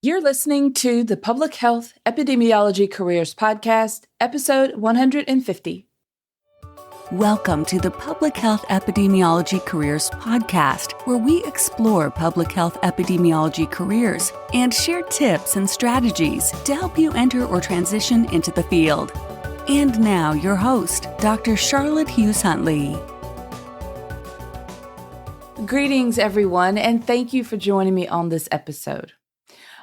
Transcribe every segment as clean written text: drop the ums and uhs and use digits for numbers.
You're listening to the Public Health Epidemiology Careers Podcast, episode 150. Welcome to the Public Health Epidemiology Careers Podcast, where we explore public health epidemiology careers and share tips and strategies to help you enter or transition into the field. And now, your host, Dr. Charlotte Hughes Huntley. Greetings, everyone, and thank you for joining me on this episode.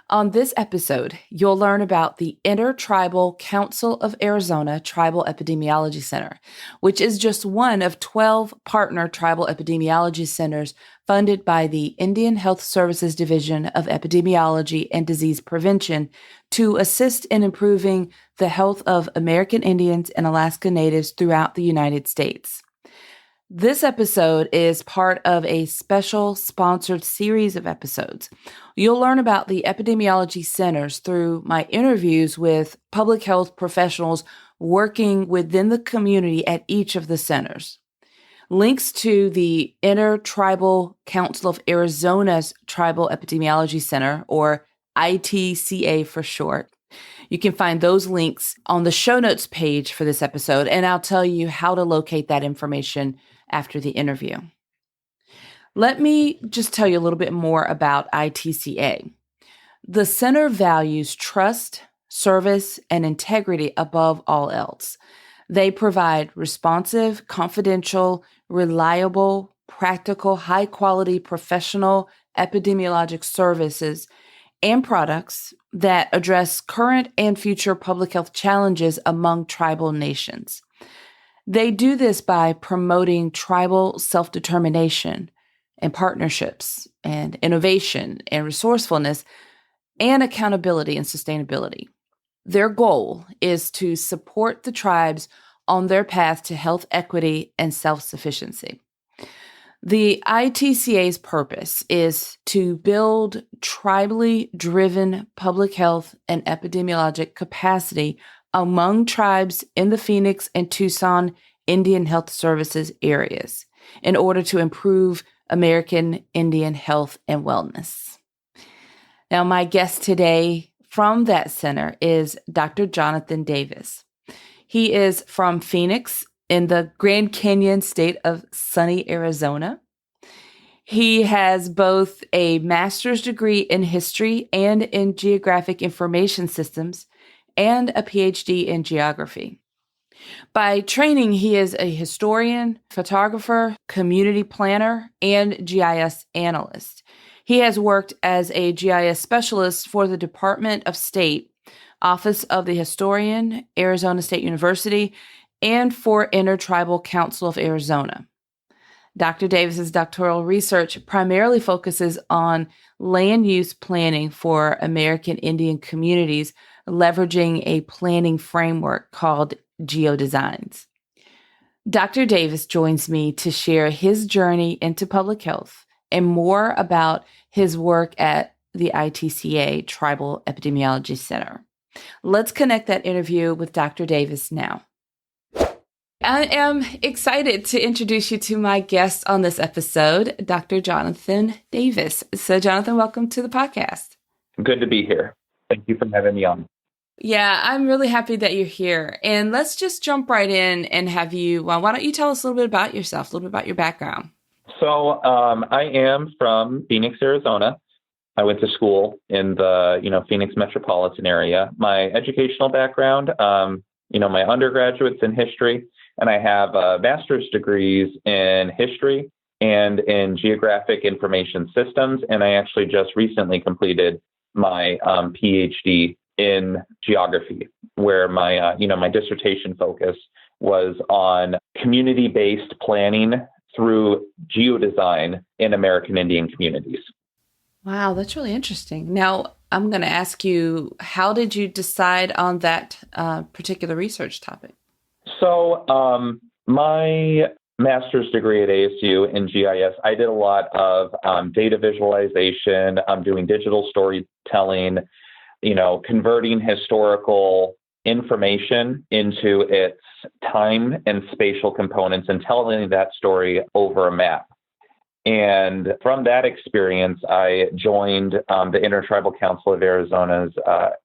On this episode, you'll learn about the Intertribal Council of Arizona Tribal Epidemiology Center, which is just one of 12 partner tribal epidemiology centers funded by the Indian Health Services Division of Epidemiology and Disease Prevention to assist in improving the health of American Indians and Alaska Natives throughout the United States. This episode is part of a special sponsored series of episodes. You'll learn about the epidemiology centers through my interviews with public health professionals working within the community at each of the centers. Links to the Intertribal Council of Arizona's Tribal Epidemiology Center, or ITCA for short. You can find those links on the show notes page for this episode, and I'll tell you how to locate that information after the interview. Let me just tell you a little bit more about ITCA. The center values trust, service, and integrity above all else. They provide responsive, confidential, reliable, practical, high-quality professional epidemiologic services and products that address current and future public health challenges among tribal nations. They do this by promoting tribal self-determination and partnerships and innovation and resourcefulness and accountability and sustainability. Their goal is to support the tribes on their path to health equity and self-sufficiency. The ITCA's purpose is to build tribally driven public health and epidemiologic capacity among tribes in the Phoenix and Tucson Indian Health Services areas in order to improve American Indian health and wellness. Now, my guest today from that center is Dr. Jonathan Davis. He is from Phoenix in the Grand Canyon state of sunny Arizona. He has both a master's degree in history and in geographic information systems and a PhD in geography. By training, he is a historian, photographer, community planner, and GIS analyst. He has worked as a GIS specialist for the Department of State, Office of the Historian, Arizona State University, and for Intertribal Council of Arizona. Dr. Davis's doctoral research primarily focuses on land use planning for American Indian communities, leveraging a planning framework called geodesigns. Dr. Davis joins me to share his journey into public health and more about his work at the ITCA Tribal Epidemiology Center. Let's connect that interview with Dr. Davis now. I am excited to introduce you to my guest on this episode, Dr. Jonathan Davis. So, Jonathan, welcome to the podcast. Good to be here. Thank you for having me on. Yeah, I'm really happy that you're here. And let's just jump right in and have you, why don't you tell us a little bit about yourself, a little bit about your background? So I am from Phoenix, Arizona. I went to school in the, Phoenix metropolitan area. My educational background, my undergraduate's in history, and I have master's degrees in history and in geographic information systems. And I actually just recently completed my PhD in geography, where my dissertation focus was on community-based planning through geodesign in American Indian communities. Wow, that's really interesting. Now, I'm going to ask you, how did you decide on that particular research topic? So my master's degree at ASU in GIS, I did a lot of data visualization, doing digital storytelling, converting historical information into its time and spatial components and telling that story over a map. And from that experience, I joined the Intertribal Council of Arizona's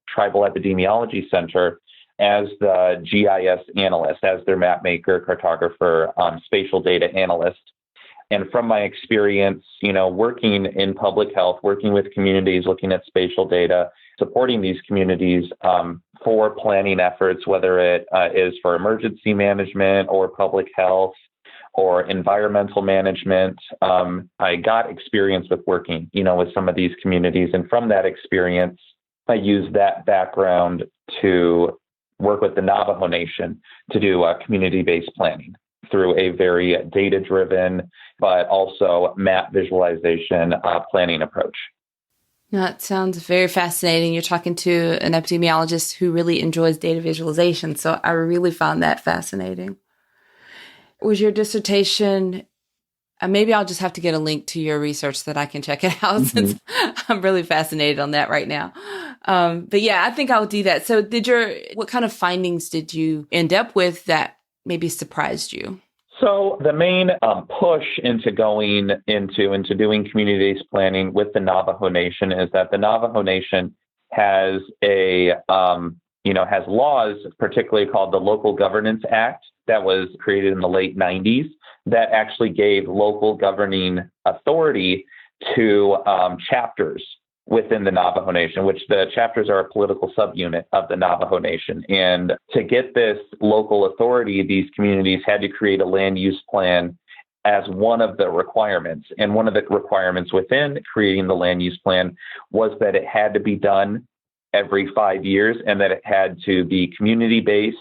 Tribal Epidemiology Center as the GIS analyst, as their map maker, cartographer, spatial data analyst. And from my experience, working in public health, working with communities, looking at spatial data, supporting these communities for planning efforts, whether it is for emergency management or public health or environmental management, I got experience with working, with some of these communities. And from that experience, I used that background to work with the Navajo Nation to do community-based planning through a very data-driven, but also map visualization planning approach. That sounds very fascinating. You're talking to an epidemiologist who really enjoys data visualization, so I really found that fascinating. Was your dissertation, maybe I'll just have to get a link to your research so that I can check it out since I'm really fascinated on that right now. But yeah, I think I'll do that. So what kind of findings did you end up with that maybe surprised you? So the main push into going into doing community-based planning with the Navajo Nation is that the Navajo Nation has has laws, particularly called the Local Governance Act, that was created in the late 90s, that actually gave local governing authority to chapters within the Navajo Nation, which the chapters are a political subunit of the Navajo Nation. And to get this local authority, these communities had to create a land use plan as one of the requirements. And one of the requirements within creating the land use plan was that it had to be done every 5 years and that it had to be community-based.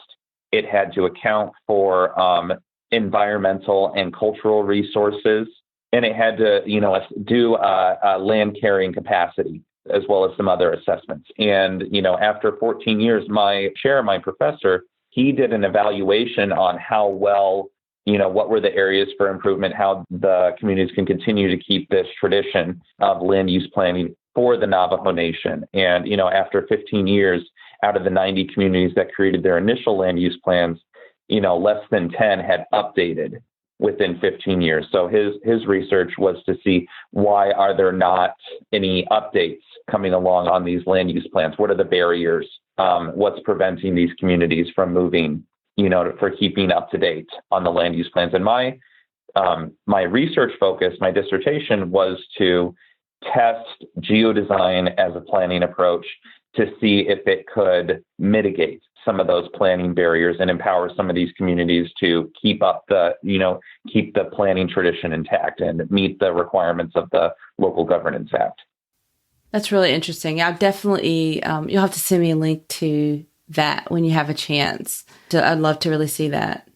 It had to account for environmental and cultural resources. And it had to, do a land carrying capacity, as well as some other assessments. And, after 14 years, my professor, he did an evaluation on how well, what were the areas for improvement, how the communities can continue to keep this tradition of land use planning for the Navajo Nation. And, after 15 years, out of the 90 communities that created their initial land use plans, less than 10 had updated within 15 years. So his research was to see, why are there not any updates coming along on these land use plans? What are the barriers? What's preventing these communities from moving, for keeping up to date on the land use plans? And my research focus, my dissertation, was to test geodesign as a planning approach to see if it could mitigate some of those planning barriers and empower some of these communities to keep up keep the planning tradition intact and meet the requirements of the Local Governance Act. That's really interesting. I'll definitely, you'll have to send me a link to that when you have a chance. I'd love to really see that.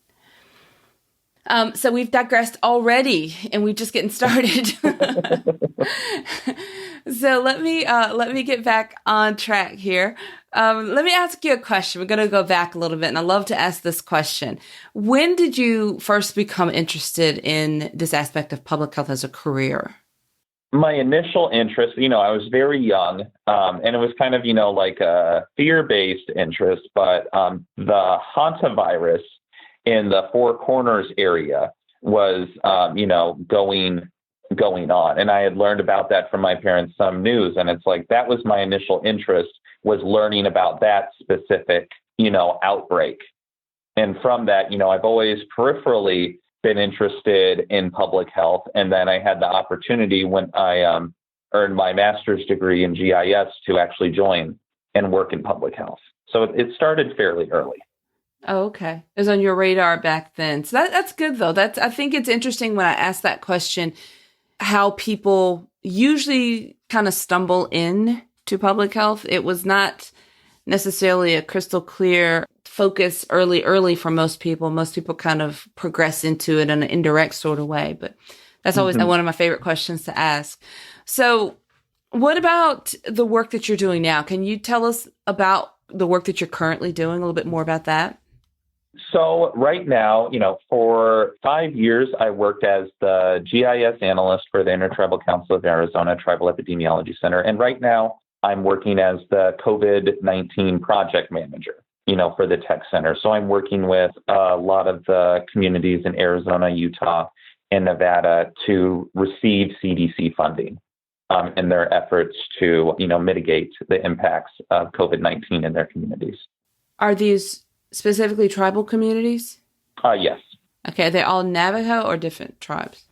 So we've digressed already, and we're just getting started. So let me get back on track here. Let me ask you a question. We're going to go back a little bit, and I love to ask this question. When did you first become interested in this aspect of public health as a career? My initial interest, I was very young, and it was kind of, like a fear-based interest, but the hantavirus in the Four Corners area was, going on. And I had learned about that from my parents, some news. And it's like, that was my initial interest, was learning about that specific, outbreak. And from that, I've always peripherally been interested in public health. And then I had the opportunity when I earned my master's degree in GIS to actually join and work in public health. So it started fairly early. Oh, okay. It was on your radar back then. So that's good, though. I think it's interesting when I ask that question, how people usually kind of stumble in to public health. It was not necessarily a crystal clear focus early for most people. Most people kind of progress into it in an indirect sort of way. But that's always one of my favorite questions to ask. So what about the work that you're doing now? Can you tell us about the work that you're currently doing, a little bit more about that? So right now, for 5 years, I worked as the GIS analyst for the Intertribal Council of Arizona Tribal Epidemiology Center. And right now, I'm working as the COVID-19 project manager, for the tech center. So I'm working with a lot of the communities in Arizona, Utah, in Nevada to receive CDC funding in their efforts to, mitigate the impacts of COVID-19 in their communities. Are these specifically tribal communities? Yes. Okay, are they all Navajo or different tribes?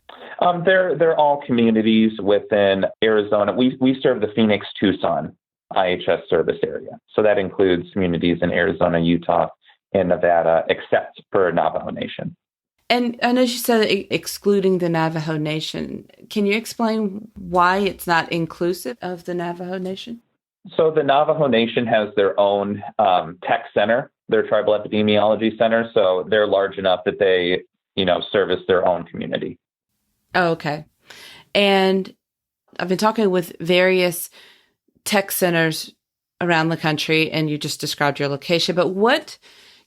They're all communities within Arizona. We serve the Phoenix-Tucson IHS service area. So that includes communities in Arizona, Utah, and Nevada, except for Navajo Nation. And I know you said excluding the Navajo Nation. Can you explain why it's not inclusive of the Navajo Nation? So the Navajo Nation has their own tech center, their Tribal Epidemiology Center. So they're large enough that they, service their own community. Oh, okay. And I've been talking with various tech centers around the country, and you just described your location. But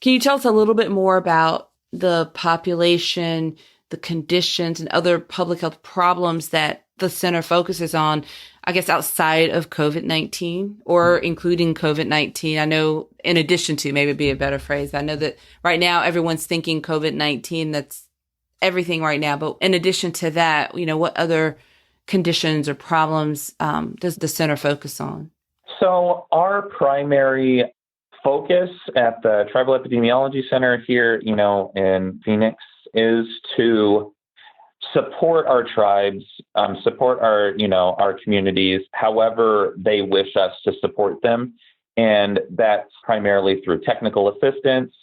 can you tell us a little bit more about the population, the conditions, and other public health problems that the center focuses on, I guess, outside of COVID-19 or including COVID-19? I know, in addition to, maybe be a better phrase. I know that right now everyone's thinking COVID-19, that's everything right now. But in addition to that, what other conditions or problems does the center focus on? So our primary focus at the Tribal Epidemiology Center here, in Phoenix, is to support our tribes, support our communities, however they wish us to support them. And that's primarily through technical assistance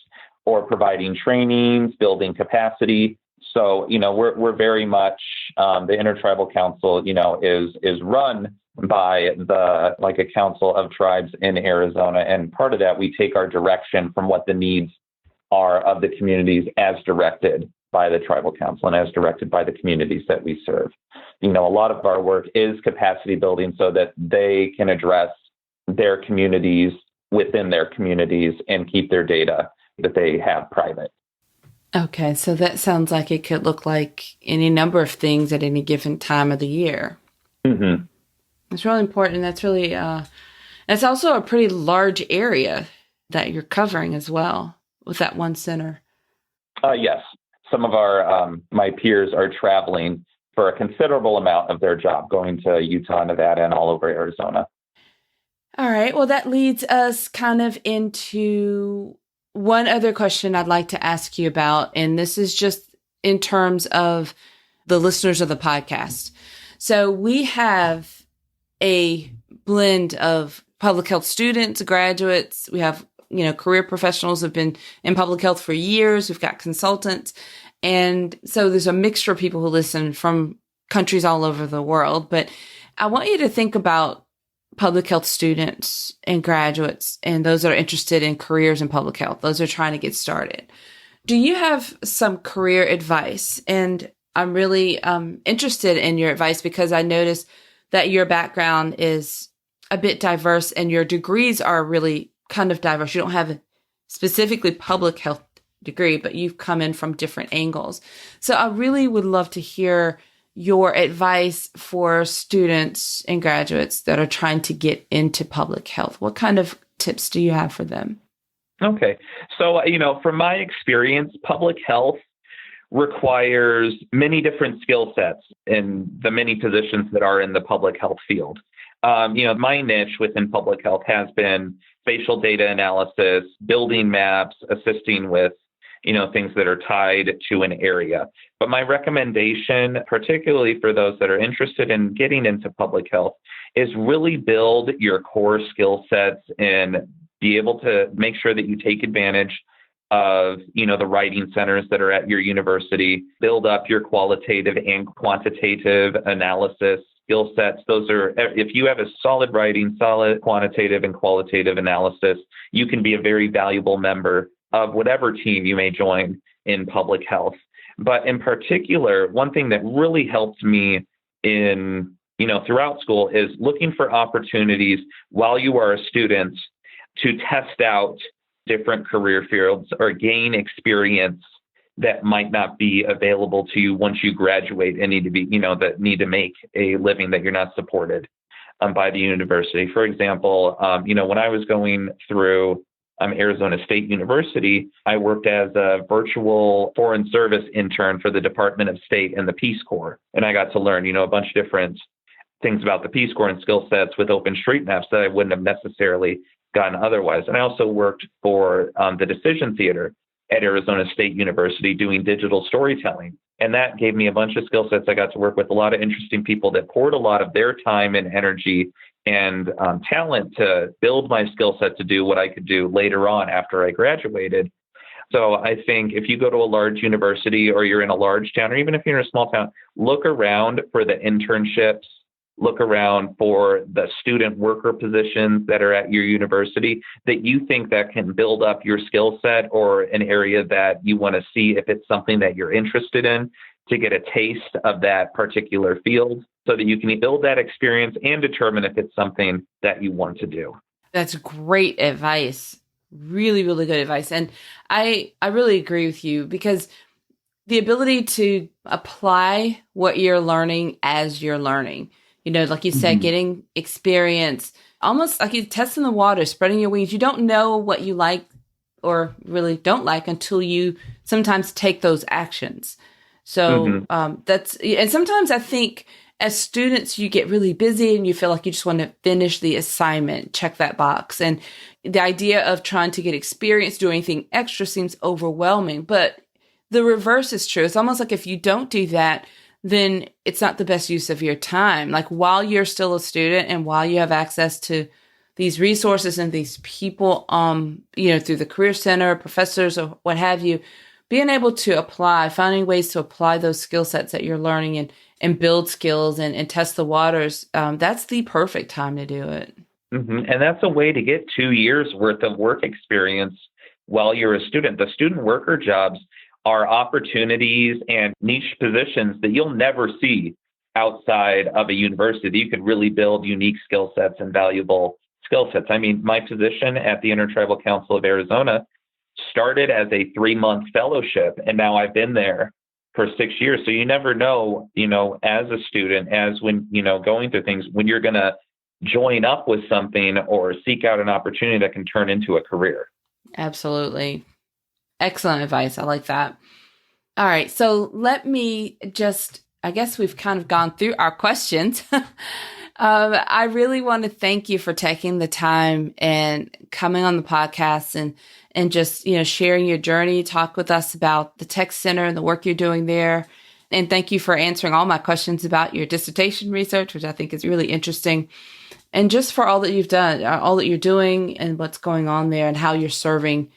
or providing trainings, building capacity. So, we're very much, the Intertribal Council, is run by a council of tribes in Arizona. And part of that, we take our direction from what the needs are of the communities as directed by the Tribal Council and as directed by the communities that we serve. A lot of our work is capacity building so that they can address their communities within their communities and keep their data that they have private. Okay, so that sounds like it could look like any number of things at any given time of the year. Mm-hmm. It's really important. That's really, it's also a pretty large area that you're covering as well with that one center. Yes. Some of my peers are traveling for a considerable amount of their job, going to Utah, Nevada, and all over Arizona. All right. Well, that leads us kind of into one other question I'd like to ask you about, and this is just in terms of the listeners of the podcast. So we have a blend of public health students, graduates. We have, career professionals who've been in public health for years. We've got consultants. And so there's a mixture of people who listen from countries all over the world. But I want you to think about public health students and graduates and those that are interested in careers in public health, those who are trying to get started. Do you have some career advice? And I'm really interested in your advice because I noticed that your background is a bit diverse and your degrees are really kind of diverse. You don't have a specifically public health degree, but you've come in from different angles. So I really would love to hear your advice for students and graduates that are trying to get into public health. What kind of tips do you have for them? Okay. So, from my experience, public health requires many different skill sets in the many positions that are in the public health field. My niche within public health has been spatial data analysis, building maps, assisting with things that are tied to an area. But my recommendation, particularly for those that are interested in getting into public health, is really build your core skill sets and be able to make sure that you take advantage of, the writing centers that are at your university, build up your qualitative and quantitative analysis skill sets. Those are, if you have a solid writing, solid quantitative and qualitative analysis, you can be a very valuable member of whatever team you may join in public health. But in particular, one thing that really helped me in, throughout school is looking for opportunities while you are a student to test out different career fields or gain experience that might not be available to you once you graduate and need to be, that need to make a living that you're not supported by the university. For example, when I was going through Arizona State University, I worked as a virtual foreign service intern for the Department of State and the Peace Corps. And I got to learn, a bunch of different things about the Peace Corps and skill sets with OpenStreetMaps that I wouldn't have necessarily gotten otherwise. And I also worked for the Decision Theater at Arizona State University doing digital storytelling. And that gave me a bunch of skill sets. I got to work with a lot of interesting people that poured a lot of their time and energy and talent to build my skill set to do what I could do later on after I graduated. So I think if you go to a large university or you're in a large town, or even if you're in a small town, look around for the internships, look around for the student worker positions that are at your university that you think that can build up your skill set, or an area that you want to see if it's something that you're interested in, to get a taste of that particular field so that you can build that experience and determine if it's something that you want to do. That's great advice. Really, really good advice. And I really agree with you, because the ability to apply what you're learning as you're learning, like you said, getting experience, almost like you're testing the water, spreading your wings. You don't know what you like or really don't like until you sometimes take those actions. So and sometimes I think as students, you get really busy and you feel like you just want to finish the assignment, check that box. And the idea of trying to get experience, do anything extra seems overwhelming. But the reverse is true. It's almost like if you don't do that, then it's not the best use of your time. Like while you're still a student and while you have access to these resources and these people, through the Career Center, professors or what have you, being able to apply, finding ways to apply those skill sets that you're learning and build skills and test the waters, that's the perfect time to do it. And that's a way to get 2 years worth of work experience while you're a student. The student worker jobs are opportunities and niche positions that you'll never see outside of a university. You could really build unique skill sets and valuable skill sets. I mean, my position at the Intertribal Council of Arizona started as a 3-month fellowship, and now I've been there for 6 years. So you never know, as a student, as when, going through things, when you're going to join up with something or seek out an opportunity that can turn into a career. Absolutely. Excellent advice. I like that. All right. So let me I guess we've kind of gone through our questions. I really want to thank you for taking the time and coming on the podcast and just, sharing your journey, talk with us about the Tech Center and the work you're doing there. And thank you for answering all my questions about your dissertation research, which I think is really interesting. And just for all that you've done, all that you're doing and what's going on there and how you're serving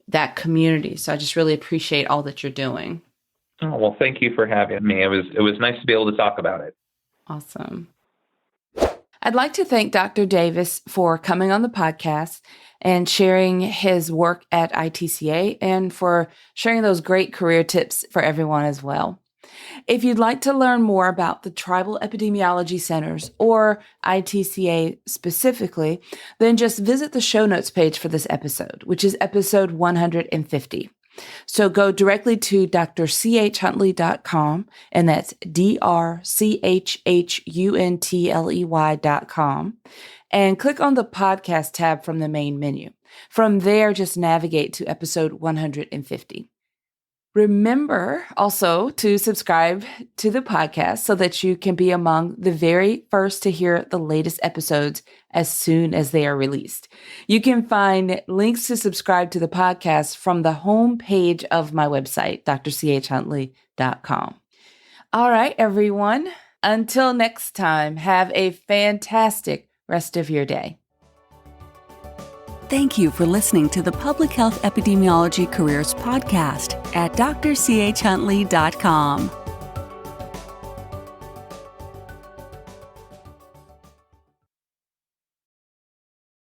that community. So I just really appreciate all that you're doing. Oh, well, thank you for having me. It was nice to be able to talk about it. Awesome. I'd like to thank Dr. Davis for coming on the podcast and sharing his work at ITCA and for sharing those great career tips for everyone as well. If you'd like to learn more about the Tribal Epidemiology Centers or ITCA specifically, then just visit the show notes page for this episode, which is episode 150. So go directly to drchuntley.com, and that's drchuntley.com, and click on the podcast tab from the main menu. From there, just navigate to episode 150. Remember also to subscribe to the podcast so that you can be among the very first to hear the latest episodes as soon as they are released. You can find links to subscribe to the podcast from the home page of my website, drchuntley.com. All right, everyone. Until next time, have a fantastic rest of your day. Thank you for listening to the Public Health Epidemiology Careers podcast at drchuntley.com.